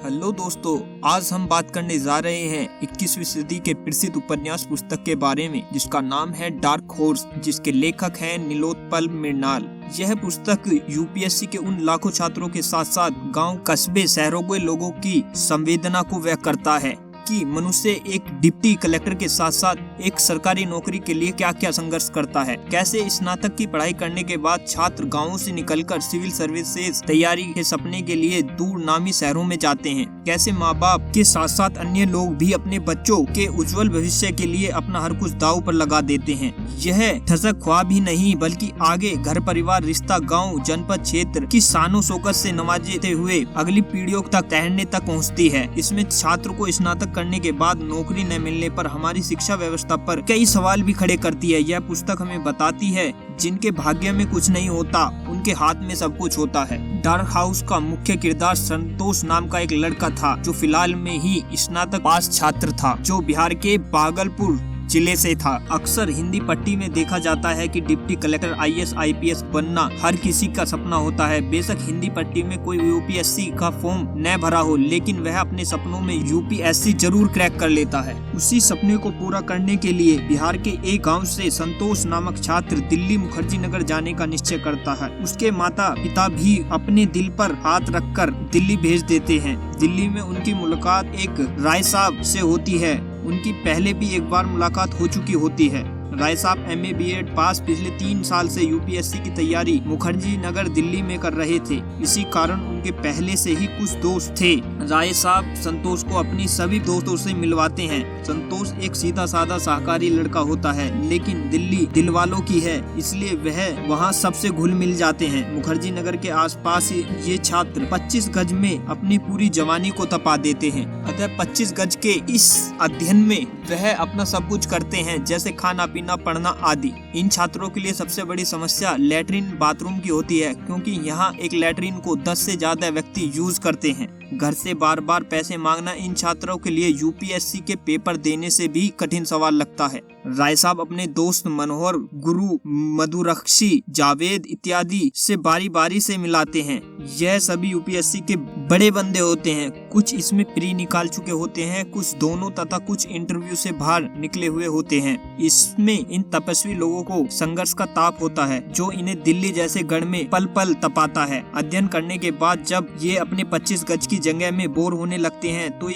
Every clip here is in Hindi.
हेलो दोस्तों, आज हम बात करने जा रहे हैं 21वीं सदी के प्रसिद्ध उपन्यास पुस्तक के बारे में जिसका नाम है डार्क हॉर्स, जिसके लेखक हैं नीलोत्पल मृणाल। यह पुस्तक यूपीएससी के उन लाखों छात्रों के साथ साथ गांव, कस्बे, शहरों के लोगों की संवेदना को व्यक्त करता है कि मनुष्य एक डिप्टी कलेक्टर के साथ साथ एक सरकारी नौकरी के लिए क्या क्या संघर्ष करता है। कैसे स्नातक की पढ़ाई करने के बाद छात्र गांवों से निकलकर सिविल सर्विसेज तैयारी के सपने के लिए दूर नामी शहरों में जाते हैं। कैसे माँ बाप के साथ साथ अन्य लोग भी अपने बच्चों के उज्जवल भविष्य के लिए अपना हर कुछ दांव पर लगा देते हैं। यह ठसक ख्वाब ही नहीं बल्कि आगे घर परिवार, रिश्ता, गाँव, जनपद, क्षेत्र की शानो शौकत से नवाजते हुए अगली पीढ़ियों तक तैरने तक पहुँचती है। इसमें छात्र को स्नातक करने के बाद नौकरी न मिलने पर हमारी शिक्षा व्यवस्था पर कई सवाल भी खड़े करती है। यह पुस्तक हमें बताती है जिनके भाग्य में कुछ नहीं होता उनके हाथ में सब कुछ होता है। डार्क हाउस का मुख्य किरदार संतोष नाम का एक लड़का था जो फिलहाल में ही स्नातक पास छात्र था, जो बिहार के भागलपुर जिले से था। अक्सर हिंदी पट्टी में देखा जाता है कि डिप्टी कलेक्टर, आईएएस, आईपीएस बनना हर किसी का सपना होता है। बेशक हिंदी पट्टी में कोई यूपीएससी का फॉर्म न भरा हो, लेकिन वह अपने सपनों में यूपीएससी जरूर क्रैक कर लेता है। उसी सपने को पूरा करने के लिए बिहार के एक गाँव से संतोष नामक छात्र दिल्ली मुखर्जी नगर जाने का निश्चय करता है। उसके माता पिता भी अपने दिल पर हाथ रखकर दिल्ली भेज देते हैं। दिल्ली में उनकी मुलाकात एक राय साहब से होती है। उनकी पहले भी एक बार मुलाकात हो चुकी होती है। राय साहब एमए बीएड पास पिछले 3 साल से यूपीएससी की तैयारी मुखर्जी नगर दिल्ली में कर रहे थे। इसी कारण उनके पहले से ही कुछ दोस्त थे। राय साहब संतोष को अपनी सभी दोस्तों से मिलवाते हैं। संतोष एक सीधा साधा शाकाहारी लड़का होता है, लेकिन दिल्ली दिल वालों की है, इसलिए वह वहां सबसे घुल मिल जाते हैं। मुखर्जी नगर के आसपास ये छात्र 25 गज में अपनी पूरी जवानी को तपा देते हैं। अतः 25 गज के इस अध्ययन में वह अपना सब कुछ करते हैं, जैसे खाना पीना, पढ़ना आदि। इन छात्रों के लिए सबसे बड़ी समस्या लैट्रिन बाथरूम की होती है, क्योंकि यहाँ एक लैट्रिन को 10 से ज्यादा व्यक्ति यूज करते हैं। घर से बार बार पैसे मांगना इन छात्रों के लिए यूपीएससी के पेपर देने से भी कठिन सवाल लगता है। राय साहब अपने दोस्त मनोहर, गुरु, मधुरक्षी, जावेद इत्यादि से बारी बारी से मिलाते हैं। यह सभी यूपीएससी के बड़े बंदे होते हैं। कुछ इसमें प्री निकाल चुके होते हैं, कुछ दोनों तथा कुछ इंटरव्यू से बाहर निकले हुए होते हैं। इसमें इन तपस्वी लोगों को संघर्ष का ताप होता है, जो इन्हें दिल्ली जैसे गढ़ में पल पल तपाता है। अध्ययन करने के बाद जब ये अपने 25 गज की जगह में बोर होने लगते हैं तो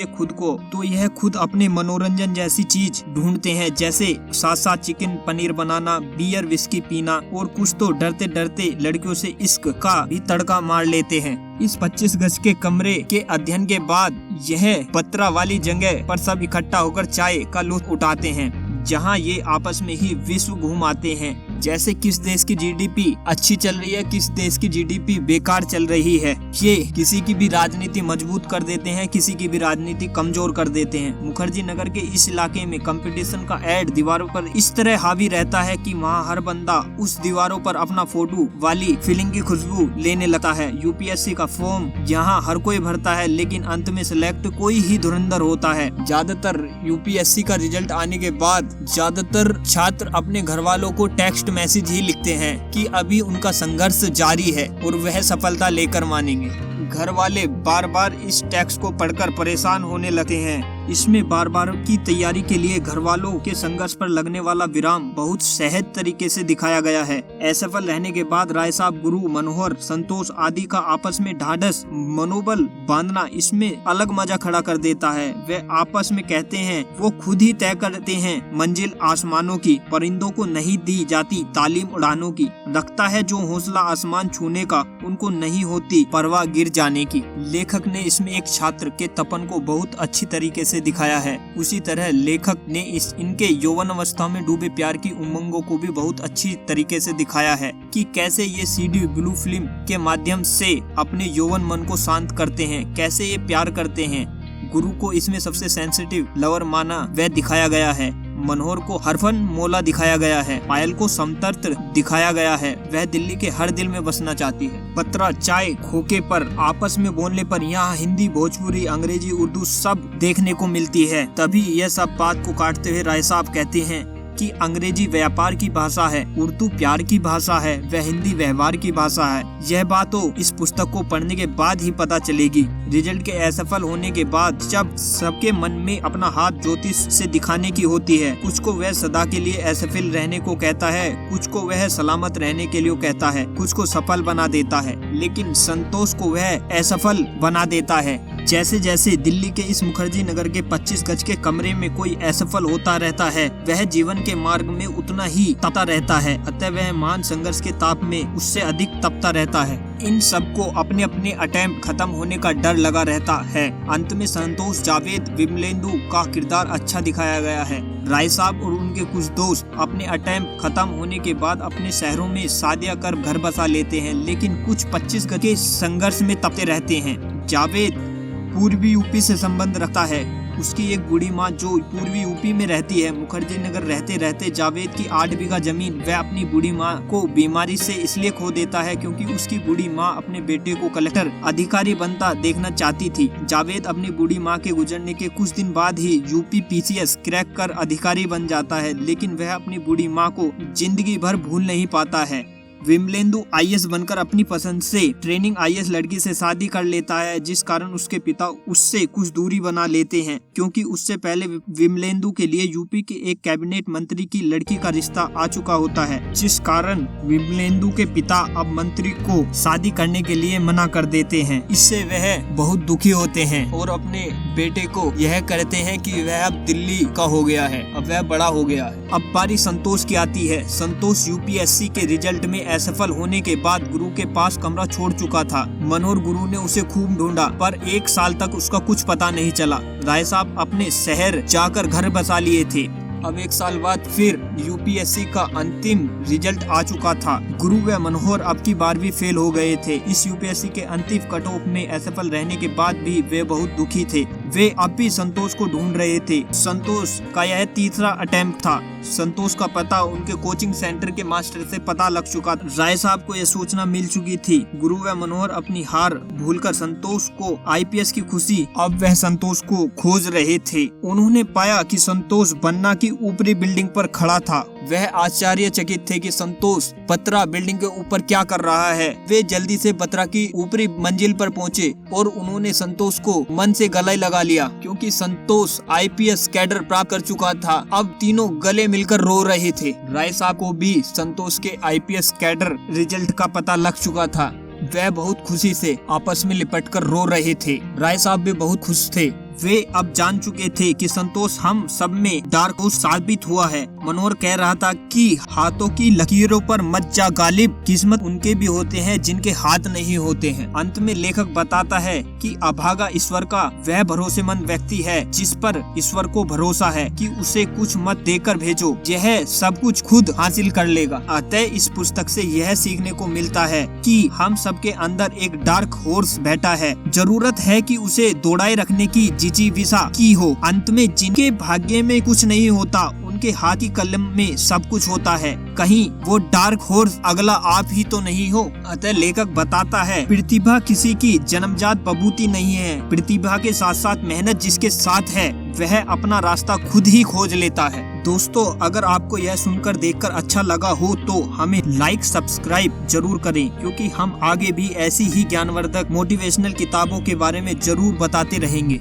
यह खुद अपने मनोरंजन जैसी चीज ढूंढते हैं, जैसे साथ साथ चिकन पनीर बनाना, बियर विस्की पीना और कुछ तो डरते डरते लड़कियों से इश्क का भी तड़का मार लेते हैं। इस 25 गज के कमरे के अध्ययन के बाद यह पत्रा वाली जगह पर सब इकट्ठा होकर चाय का लुत्फ उठाते हैं, जहां ये आपस में ही विश्व घूमाते हैं, जैसे किस देश की जीडीपी अच्छी चल रही है, किस देश की जीडीपी बेकार चल रही है। ये किसी की भी राजनीति मजबूत कर देते हैं, किसी की भी राजनीति कमजोर कर देते हैं। मुखर्जी नगर के इस इलाके में कंपटीशन का एड दीवारों पर इस तरह हावी रहता है कि वहाँ हर बंदा उस दीवारों पर अपना फोटो वाली फीलिंग की खुशबू लेने लगता है। यूपीएससी का फॉर्म यहाँ हर कोई भरता है, लेकिन अंत में सिलेक्ट कोई ही धुरंधर होता है। ज्यादातर यूपीएससी का रिजल्ट आने के बाद ज्यादातर छात्र अपने घर वालों को टेक्स्ट मैसेज ही लिखते हैं कि अभी उनका संघर्ष जारी है और वह सफलता लेकर मानेंगे। घर वाले बार बार इस टेक्स्ट को पढ़कर परेशान होने लगते हैं। इसमें बार बार की तैयारी के लिए घर वालों के संघर्ष पर लगने वाला विराम बहुत सहज तरीके से दिखाया गया है। असफल रहने के बाद राय साहब, गुरु, मनोहर, संतोष आदि का आपस में ढाढ़स मनोबल बांधना इसमें अलग मजा खड़ा कर देता है। वे आपस में कहते हैं वो खुद ही तय करते हैं मंजिल आसमानों की, परिंदों को नहीं दी जाती तालीम उड़ानों की। रखता है जो हौसला आसमान छूने का, उनको नहीं होती परवाह गिर जाने की। लेखक ने इसमें एक छात्र के तपन को बहुत अच्छी तरीके से दिखाया है। उसी तरह लेखक ने इनके यौवन अवस्था में डूबे प्यार की उमंगों को भी बहुत अच्छी तरीके से दिखाया है कि कैसे ये सीडी ब्लू फिल्म के माध्यम से अपने यौवन मन को शांत करते हैं, कैसे ये प्यार करते हैं। गुरु को इसमें सबसे सेंसिटिव लवर माना वह दिखाया गया है। मनोहर को हरफन मौला दिखाया गया है। पायल को समतंत्र दिखाया गया है, वह दिल्ली के हर दिल में बसना चाहती है। पत्रा, चाय, खोखे पर आपस में बोलने पर यहाँ हिंदी, भोजपुरी, अंग्रेजी, उर्दू सब देखने को मिलती है। तभी यह सब बात को काटते हुए राय साहब कहते हैं कि अंग्रेजी व्यापार की भाषा है, उर्दू प्यार की भाषा है, व हिंदी व्यवहार की भाषा है। यह बात तो इस पुस्तक को पढ़ने के बाद ही पता चलेगी। रिजल्ट के असफल होने के बाद जब सबके मन में अपना हाथ ज्योतिष से दिखाने की होती है, कुछ को वह सदा के लिए असफल रहने को कहता है, कुछ को वह सलामत रहने के लिए कहता है, कुछ को सफल बना देता है, लेकिन संतोष को वह असफल बना देता है। जैसे जैसे दिल्ली के इस मुखर्जी नगर के 25 गज के कमरे में कोई असफल होता रहता है, वह जीवन के मार्ग में उतना ही तपता रहता है, अतः वह महान संघर्ष के ताप में उससे अधिक तपता रहता है। इन सबको अपने अपने अटेम्प्ट खत्म होने का डर लगा रहता है। अंत में संतोष, जावेद, विमलेंदु का किरदार अच्छा दिखाया गया है। राय साहब और उनके कुछ दोस्त अपने अटेम्प्ट खत्म होने के बाद अपने शहरों में शादियां कर घर बसा लेते हैं, लेकिन कुछ 25 गज के संघर्ष में तपते रहते हैं। जावेद पूर्वी यूपी से संबंध रखता है। उसकी एक बूढ़ी माँ जो पूर्वी यूपी में रहती है। मुखर्जी नगर रहते रहते जावेद की 8 बीघा जमीन वह अपनी बूढ़ी माँ को बीमारी से इसलिए खो देता है क्योंकि उसकी बूढ़ी माँ अपने बेटे को कलेक्टर अधिकारी बनता देखना चाहती थी। जावेद अपनी बूढ़ी माँ के गुजरने के कुछ दिन बाद ही यूपी PCS क्रैक कर अधिकारी बन जाता है, लेकिन वह अपनी बूढ़ी माँ को जिंदगी भर भूल नहीं पाता है। विमलेंदु IAS बनकर अपनी पसंद से ट्रेनिंग IAS लड़की से शादी कर लेता है, जिस कारण उसके पिता उससे कुछ दूरी बना लेते हैं, क्योंकि उससे पहले विमलेंदु के लिए यूपी के एक कैबिनेट मंत्री की लड़की का रिश्ता आ चुका होता है, जिस कारण विमलेंदु के पिता अब मंत्री को शादी करने के लिए मना कर देते हैं। इससे वह बहुत दुखी होते हैं और अपने बेटे को यह कहते हैं कि वह अब दिल्ली का हो गया है, अब वह बड़ा हो गया है। अब बारी संतोष की आती है। संतोष UPSC के रिजल्ट में असफल होने के बाद गुरु के पास कमरा छोड़ चुका था। मनोहर गुरु ने उसे खूब ढूंढा, पर 1 साल तक उसका कुछ पता नहीं चला। राय साहब अपने शहर जाकर घर बसा लिए थे। अब 1 साल बाद फिर UPSC का अंतिम रिजल्ट आ चुका था। गुरु व मनोहर अब की बार भी फेल हो गए थे। इस UPSC के अंतिम कट ऑफ में असफल रहने के बाद भी वे बहुत दुखी थे। वे अब भी संतोष को ढूंढ रहे थे। संतोष का यह तीसरा अटेम्प्ट था। संतोष का पता उनके कोचिंग सेंटर के मास्टर से पता लग चुका था। राय साहब को यह सूचना मिल चुकी थी। गुरु व मनोहर अपनी हार भूलकर संतोष को IPS की खुशी, अब वह संतोष को खोज रहे थे। उन्होंने पाया कि संतोष बन्ना की ऊपरी बिल्डिंग पर खड़ा था। वह आश्चर्यचकित थे कि संतोष बत्रा बिल्डिंग के ऊपर क्या कर रहा है। वे जल्दी से बत्रा की ऊपरी मंजिल पर पहुंचे और उन्होंने संतोष को मन से गले लगा लिया, क्योंकि संतोष IPS कैडर प्राप्त कर चुका था। अब तीनों गले मिलकर रो रहे थे। राय साहब को भी संतोष के IPS कैडर रिजल्ट का पता लग चुका था। वह बहुत खुशी से आपस में लिपटकर रो रहे थे। राय साहब भी बहुत खुश थे। वे अब जान चुके थे कि संतोष हम सब में डार्क होर्स साबित हुआ है। मनोहर कह रहा था कि हाथों की लकीरों पर मत जा गालिब, किस्मत उनके भी होते हैं जिनके हाथ नहीं होते हैं। अंत में लेखक बताता है कि अभागा ईश्वर का वह भरोसेमंद व्यक्ति है जिस पर ईश्वर को भरोसा है कि उसे कुछ मत देकर भेजो, यह सब कुछ खुद हासिल कर लेगा। अतः इस पुस्तक से यह सीखने को मिलता है कि हम सबके अंदर एक डार्क हॉर्स बैठा है, जरूरत है कि उसे दौड़ाए रखने की जिजीविषा की हो। अंत में जिनके भाग्य में कुछ नहीं होता उनके हाथ की कलम में सब कुछ होता है। कहीं वो डार्क हॉर्स अगला आप ही तो नहीं हो। अतः लेखक बताता है प्रतिभा किसी की जन्मजात बबूती नहीं है, प्रतिभा के साथ साथ मेहनत जिसके साथ है वह अपना रास्ता खुद ही खोज लेता है। दोस्तों, अगर आपको यह सुनकर देखकर अच्छा लगा हो तो हमें लाइक सब्सक्राइब जरूर करें, क्योंकि हम आगे भी ऐसी ही ज्ञानवर्धक मोटिवेशनल किताबों के बारे में जरूर बताते रहेंगे।